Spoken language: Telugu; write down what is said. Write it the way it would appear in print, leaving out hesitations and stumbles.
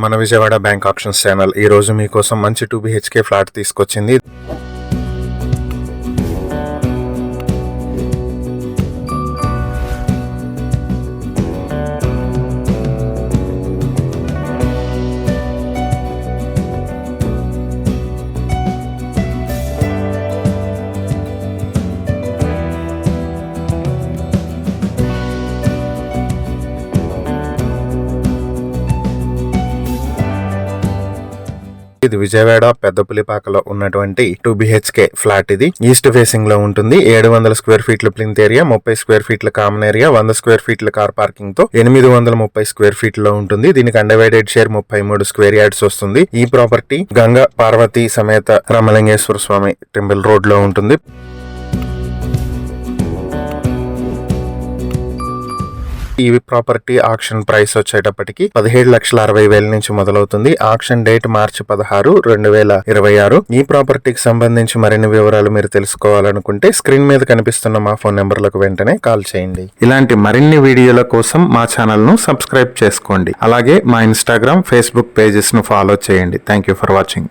మన విజయవాడ బ్యాంక్ ఆప్షన్స్ ఛానల్ ఈ రోజు మీకోసం మంచి 2 BHK ఫ్లాట్ తీసుకొచ్చింది. ఇది విజయవాడ పెద్దపులిపాకలో ఉన్నటువంటి 2 BHK ఫ్లాట్. ఇది ఈస్ట్ ఫేసింగ్ లో ఉంటుంది. 700 స్క్వేర్ ఫీట్ల ప్లింత్ ఏరియా, 30 స్క్వేర్ ఫీట్ల కామన్ ఏరియా, 100 స్క్వేర్ ఫీట్ల కార్ పార్కింగ్ తో 830 స్క్వేర్ ఫీట్ లో ఉంటుంది. దీనికి అన్డివైడెడ్ షేర్ 33 స్క్వేర్ యార్డ్స్ వస్తుంది. ఈ ప్రాపర్టీ గంగా పార్వతి సమేత రామలింగేశ్వర స్వామి టెంపుల్ రోడ్ లో ఉంటుంది. ఈ ప్రాపర్టీ ఆక్షన్ ప్రైస్ వచ్చేటప్పటికి 17,60,000 నుంచి మొదలవుతుంది. ఆక్షన్ డేట్ మార్చి 16, 2026. ఈ ప్రాపర్టీకి సంబంధించి మరిన్ని వివరాలు మీరు తెలుసుకోవాలనుకుంటే స్క్రీన్ మీద కనిపిస్తున్న మా ఫోన్ నెంబర్లకు వెంటనే కాల్ చేయండి. ఇలాంటి మరిన్ని వీడియోల కోసం మా ఛానల్ ను సబ్స్క్రైబ్ చేసుకోండి. అలాగే మా ఇన్స్టాగ్రామ్, ఫేస్బుక్ పేజెస్ ను ఫాలో చేయండి. Thank you for watching.